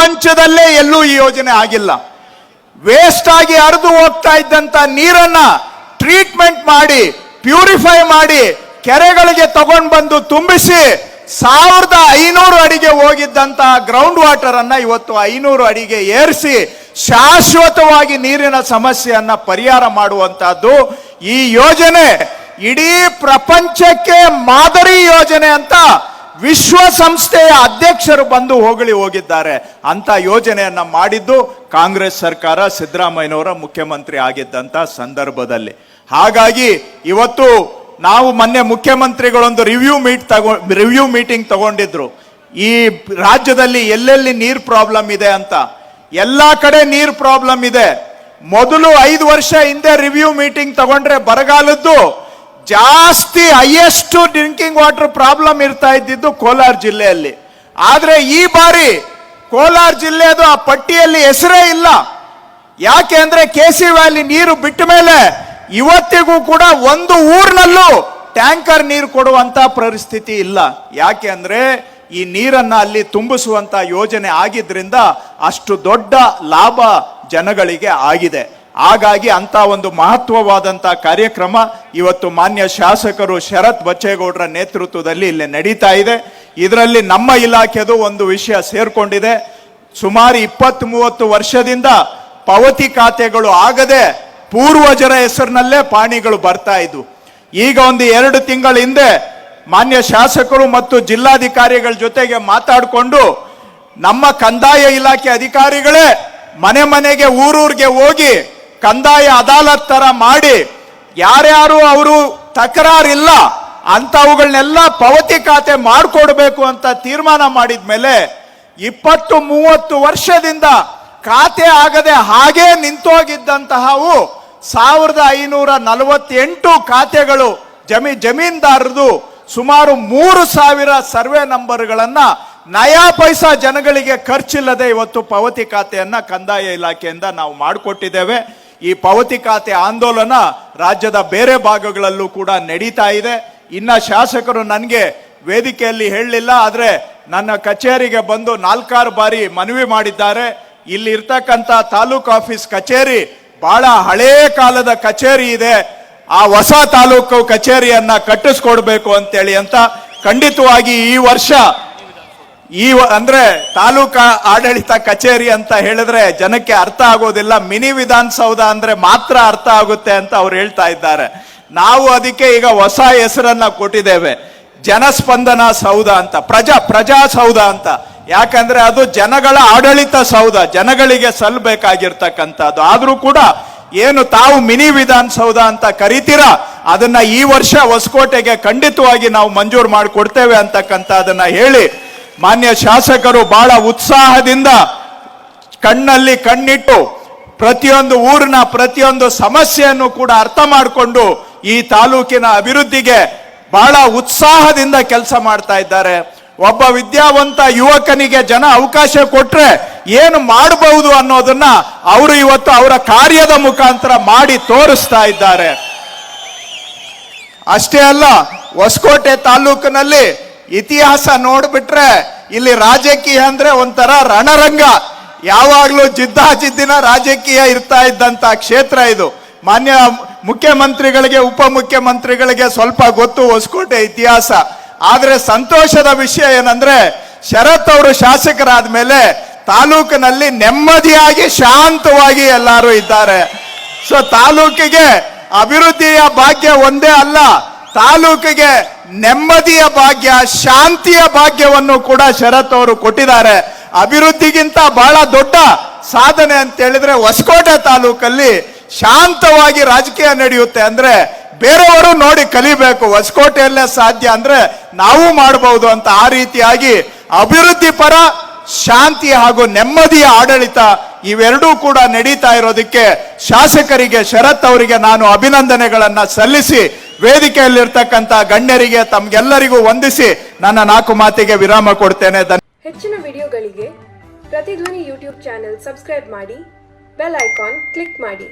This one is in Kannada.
ಪ್ರಪಂಚದಲ್ಲೇ ಎಲ್ಲೂ ಈ ಯೋಜನೆ ಆಗಿಲ್ಲ. ವೇಸ್ಟ್ ಆಗಿ ಹರಿದು ಹೋಗ್ತಾ ಇದ್ದಂತ ನೀರನ್ನ ಟ್ರೀಟ್ಮೆಂಟ್ ಮಾಡಿ ಪ್ಯೂರಿಫೈ ಮಾಡಿ ಕೆರೆಗಳಿಗೆ ತಗೊಂಡು ಬಂದು ತುಂಬಿಸಿ 1500 ಅಡಿಗೆ ಹೋಗಿದ್ದಂತಹ ಗ್ರೌಂಡ್ ವಾಟರ್ ಅನ್ನ ಇವತ್ತು 500 ಅಡಿಗೆ ಏರಿಸಿ ಶಾಶ್ವತವಾಗಿ ನೀರಿನ ಸಮಸ್ಯೆಯನ್ನ ಪರಿಹಾರ ಮಾಡುವಂತಹದ್ದು ಈ ಯೋಜನೆ. ಇಡೀ ಪ್ರಪಂಚಕ್ಕೆ ಮಾದರಿ ಯೋಜನೆ ಅಂತ ವಿಶ್ವಸಂಸ್ಥೆಯ ಅಧ್ಯಕ್ಷರು ಬಂದು ಹೊಗಳಿ ಹೋಗಿದ್ದಾರೆ. ಅಂತ ಯೋಜನೆಯನ್ನ ಮಾಡಿದ್ದು ಕಾಂಗ್ರೆಸ್ ಸರ್ಕಾರ, ಸಿದ್ದರಾಮಯ್ಯನವರ ಮುಖ್ಯಮಂತ್ರಿ ಆಗಿದ್ದಂತ ಸಂದರ್ಭದಲ್ಲಿ. ಹಾಗಾಗಿ ಇವತ್ತು ನಾವು ಮೊನ್ನೆ ಮುಖ್ಯಮಂತ್ರಿಗಳೊಂದು ರಿವ್ಯೂ ಮೀಟಿಂಗ್ ತಗೊಂಡಿದ್ರು. ಈ ರಾಜ್ಯದಲ್ಲಿ ಎಲ್ಲೆಲ್ಲಿ ನೀರು ಪ್ರಾಬ್ಲಮ್ ಇದೆ ಅಂತ. ಎಲ್ಲಾ ಕಡೆ ನೀರು ಪ್ರಾಬ್ಲಮ್ ಇದೆ. ಮೊದಲು 5 ವರ್ಷ ಹಿಂದೆ ರಿವ್ಯೂ ಮೀಟಿಂಗ್ ತಗೊಂಡ್ರೆ ಬರಗಾಲದ್ದು ಜಾಸ್ತಿ ಹೈಯೆಸ್ಟ್ ಡ್ರಿಂಕಿಂಗ್ ವಾಟರ್ ಪ್ರಾಬ್ಲಮ್ ಇರ್ತಾ ಇದ್ದಿದ್ದು ಕೋಲಾರ ಜಿಲ್ಲೆಯಲ್ಲಿ. ಆದ್ರೆ ಈ ಬಾರಿ ಕೋಲಾರ ಜಿಲ್ಲೆದು ಆ ಪಟ್ಟಿಯಲ್ಲಿ ಹೆಸರೇ ಇಲ್ಲ. ಯಾಕೆ ಅಂದ್ರೆ ಕೆಸಿ ವ್ಯಾಲಿ ನೀರು ಬಿಟ್ಟ ಮೇಲೆ ಇವತ್ತಿಗೂ ಕೂಡ ಒಂದು ಊರಿನಲ್ಲೂ ಟ್ಯಾಂಕರ್ ನೀರು ಕೊಡುವಂತ ಪರಿಸ್ಥಿತಿ ಇಲ್ಲ. ಯಾಕೆ ಅಂದ್ರೆ ಈ ನೀರನ್ನ ಅಲ್ಲಿ ತುಂಬಿಸುವಂತ ಯೋಜನೆ ಆಗಿದ್ರಿಂದ ಅಷ್ಟು ದೊಡ್ಡ ಲಾಭ ಜನಗಳಿಗೆ ಆಗಿದೆ. ಹಾಗಾಗಿ ಅಂತ ಒಂದು ಮಹತ್ವವಾದಂತ ಕಾರ್ಯಕ್ರಮ ಇವತ್ತು ಮಾನ್ಯ ಶಾಸಕರು ಶರತ್ ಬಚ್ಚೇಗೌಡರ ನೇತೃತ್ವದಲ್ಲಿ ಇಲ್ಲಿ ನಡೀತಾ ಇದೆ. ಇದರಲ್ಲಿ ನಮ್ಮ ಇಲಾಖೆದು ಒಂದು ವಿಷಯ ಸೇರ್ಕೊಂಡಿದೆ. ಸುಮಾರು 20-30 ವರ್ಷದಿಂದ ಪಾವತಿ ಖಾತೆಗಳು ಆಗದೆ ಪೂರ್ವಜರ ಹೆಸರಿನಲ್ಲೇ ಪಾಣಿಗಳು ಬರ್ತಾ ಇದ್ವು. ಈಗ ಒಂದು 2 ತಿಂಗಳ ಹಿಂದೆ ಮಾನ್ಯ ಶಾಸಕರು ಮತ್ತು ಜಿಲ್ಲಾಧಿಕಾರಿಗಳ ಜೊತೆಗೆ ಮಾತಾಡಿಕೊಂಡು ನಮ್ಮ ಕಂದಾಯ ಇಲಾಖೆ ಅಧಿಕಾರಿಗಳೇ ಮನೆ ಮನೆಗೆ ಊರೂರಿಗೆ ಹೋಗಿ ಕಂದಾಯ ಅದಾಲತ್ ತರ ಮಾಡಿ ಯಾರ್ಯಾರು ಅವರು ತಕರಾರಿಲ್ಲ ಅಂತವುಗಳನ್ನೆಲ್ಲ ಪಾವತಿ ಖಾತೆ ಮಾಡಿಕೊಡ್ಬೇಕು ಅಂತ ತೀರ್ಮಾನ ಮಾಡಿದ್ಮೇಲೆ 20-30 ವರ್ಷದಿಂದ ಖಾತೆ ಆಗದೆ ಹಾಗೇ ನಿಂತೋಗಿದ್ದಂತಹವು 1548 ಖಾತೆಗಳು ಜಮೀನ್ದಾರರದು ಸುಮಾರು 3000 ಸರ್ವೆ ನಂಬರ್ಗಳನ್ನ ನಯಾ ಪೈಸಾ ಜನಗಳಿಗೆ ಖರ್ಚಿಲ್ಲದೆ ಇವತ್ತು ಪಾವತಿ ಖಾತೆಯನ್ನ ಕಂದಾಯ ಇಲಾಖೆಯಿಂದ ನಾವು ಮಾಡಿಕೊಟ್ಟಿದ್ದೇವೆ. ಈ ಪಾವತಿ ಖಾತೆ ಆಂದೋಲನ ರಾಜ್ಯದ ಬೇರೆ ಭಾಗಗಳಲ್ಲೂ ಕೂಡ ನಡೀತಾ ಇದೆ. ಇನ್ನ ಶಾಸಕರು ನನಗೆ ವೇದಿಕೆಯಲ್ಲಿ ಹೇಳಲಿಲ್ಲ, ಆದ್ರೆ ನನ್ನ ಕಚೇರಿಗೆ ಬಂದು 4-6 ಬಾರಿ ಮನವಿ ಮಾಡಿದ್ದಾರೆ. ಇಲ್ಲಿ ಇರ್ತಕ್ಕಂಥ ತಾಲೂಕು ಆಫೀಸ್ ಕಚೇರಿ ಬಹಳ ಹಳೇ ಕಾಲದ ಕಚೇರಿ ಇದೆ, ಆ ಹೊಸ ತಾಲೂಕು ಕಚೇರಿಯನ್ನ ಕಟ್ಟಿಸ್ಕೊಡ್ಬೇಕು ಅಂತೇಳಿ ಅಂತ. ಖಂಡಿತವಾಗಿ ಈ ವರ್ಷ ಅಂದ್ರೆ ತಾಲೂಕಾ ಆಡಳಿತ ಕಚೇರಿ ಅಂತ ಹೇಳಿದ್ರೆ ಜನಕ್ಕೆ ಅರ್ಥ ಆಗೋದಿಲ್ಲ, ಮಿನಿ ವಿಧಾನಸೌಧ ಅಂದ್ರೆ ಮಾತ್ರ ಅರ್ಥ ಆಗುತ್ತೆ ಅಂತ ಅವ್ರು ಹೇಳ್ತಾ ಇದ್ದಾರೆ. ನಾವು ಅದಕ್ಕೆ ಈಗ ಹೊಸ ಹೆಸರನ್ನ ಕೊಟ್ಟಿದ್ದೇವೆ, ಜನಸ್ಪಂದನ ಸೌಧ ಅಂತ, ಪ್ರಜಾಸೌಧ ಅಂತ. ಯಾಕಂದ್ರೆ ಅದು ಜನಗಳ ಆಡಳಿತ ಸೌಧ, ಜನಗಳಿಗೆ ಸಲ್ಲಬೇಕಾಗಿರ್ತಕ್ಕಂಥದ್ದು. ಆದ್ರೂ ಕೂಡ ಏನು ತಾವು ಮಿನಿ ವಿಧಾನಸೌಧ ಅಂತ ಕರಿತೀರಾ ಅದನ್ನ ಈ ವರ್ಷ ಹೊಸಕೋಟೆಗೆ ಖಂಡಿತವಾಗಿ ನಾವು ಮಂಜೂರು ಮಾಡಿಕೊಡ್ತೇವೆ ಅಂತಕ್ಕಂಥದನ್ನ ಹೇಳಿ ಮಾನ್ಯ ಶಾಸಕರು ಬಹಳ ಉತ್ಸಾಹದಿಂದ ಕಣ್ಣಲ್ಲಿ ಕಣ್ಣಿಟ್ಟು ಪ್ರತಿಯೊಂದು ಊರಿನ ಪ್ರತಿಯೊಂದು ಸಮಸ್ಯೆಯನ್ನು ಕೂಡ ಅರ್ಥ ಮಾಡಿಕೊಂಡು ಈ ತಾಲೂಕಿನ ಅಭಿವೃದ್ಧಿಗೆ ಬಹಳ ಉತ್ಸಾಹದಿಂದ ಕೆಲಸ ಮಾಡ್ತಾ ಇದ್ದಾರೆ. ಒಬ್ಬ ವಿದ್ಯಾವಂತ ಯುವಕನಿಗೆ ಜನ ಅವಕಾಶ ಕೊಟ್ರೆ ಏನು ಮಾಡಬಹುದು ಅನ್ನೋದನ್ನ ಅವರು ಇವತ್ತು ಅವರ ಕಾರ್ಯದ ಮುಖಾಂತರ ಮಾಡಿ ತೋರಿಸ್ತಾ ಇದ್ದಾರೆ. ಅಷ್ಟೇ ಅಲ್ಲ, ಹೊಸಕೋಟೆ ತಾಲೂಕಿನಲ್ಲಿ ಇತಿಹಾಸ ನೋಡ್ಬಿಟ್ರೆ ಇಲ್ಲಿ ರಾಜಕೀಯ ಅಂದ್ರೆ ಒಂಥರ ರಣರಂಗ, ಯಾವಾಗ್ಲೂ ಜಿದ್ದಾಜಿದ್ದಿನ ರಾಜಕೀಯ ಇರ್ತಾ ಇದ್ದಂತ ಕ್ಷೇತ್ರ ಇದು. ಮಾನ್ಯ ಮುಖ್ಯಮಂತ್ರಿಗಳಿಗೆ ಉಪಮುಖ್ಯಮಂತ್ರಿಗಳಿಗೆ ಸ್ವಲ್ಪ ಗೊತ್ತು ಹೊಸಕೋಟೆ ಇತಿಹಾಸ. ಆದ್ರೆ ಸಂತೋಷದ ವಿಷಯ ಏನಂದ್ರೆ ಶರತ್ ಅವರು ಶಾಸಕರಾದ ಮೇಲೆ ತಾಲೂಕಿನಲ್ಲಿ ನೆಮ್ಮದಿಯಾಗಿ ಶಾಂತವಾಗಿ ಎಲ್ಲರೂ ಇದ್ದಾರೆ. ಸೊ ತಾಲೂಕಿಗೆ ಅಭಿವೃದ್ಧಿಯ ಭಾಗ್ಯ ಒಂದೇ ಅಲ್ಲ, ತಾಲೂಕಿಗೆ ನೆಮ್ಮದಿಯ ಭಾಗ್ಯ, ಶಾಂತಿಯ ಭಾಗ್ಯವನ್ನು ಕೂಡ ಶರತ್ ಅವರು ಕೊಟ್ಟಿದ್ದಾರೆ. ಅಭಿವೃದ್ಧಿಗಿಂತ ಬಹಳ ದೊಡ್ಡ ಸಾಧನೆ ಅಂತ ಹೇಳಿದ್ರೆ ಹೊಸಕೋಟೆ ತಾಲೂಕಲ್ಲಿ ಶಾಂತವಾಗಿ ರಾಜಕೀಯ ನಡೆಯುತ್ತೆ ಅಂದ್ರೆ ಬೇರೆಯವರು ನೋಡಿ ಕಲಿಬೇಕು. ಹೊಸಕೋಟೆಯಲ್ಲೇ ಸಾಧ್ಯ ಅಂದ್ರೆ ನಾವು ಮಾಡಬಹುದು ಅಂತ. ಆ ರೀತಿಯಾಗಿ ಅಭಿವೃದ್ಧಿ ಪರ, ಶಾಂತಿ ಹಾಗೂ ನೆಮ್ಮದಿಯ ಆಡಳಿತ ಇವೆರಡೂ ಕೂಡ ನಡೀತಾ ಇರೋದಕ್ಕೆ ಶಾಸಕರಿಗೆ ಶರತ್ ಅವರಿಗೆ ನಾನು ಅಭಿನಂದನೆಗಳನ್ನ ಸಲ್ಲಿಸಿ ವೇದಿಕೆಯಲ್ಲಿರ್ತಕ್ಕಂಥ ಗಣ್ಯರಿಗೆ ತಮ್ಗೆಲ್ಲರಿಗೂ ವಂದಿಸಿ ನನ್ನ 4 ಮಾತಿಗೆ ವಿರಾಮ ಕೊಡ್ತೇನೆ. ಹೆಚ್ಚಿನ ವಿಡಿಯೋಗಳಿಗೆ ಪ್ರತಿಧ್ವನಿ ಯೂಟ್ಯೂಬ್ ಚಾನೆಲ್ ಸಬ್ಸ್ಕ್ರೈಬ್ ಮಾಡಿ, ಬೆಲ್ ಐಕಾನ್ ಕ್ಲಿಕ್ ಮಾಡಿ.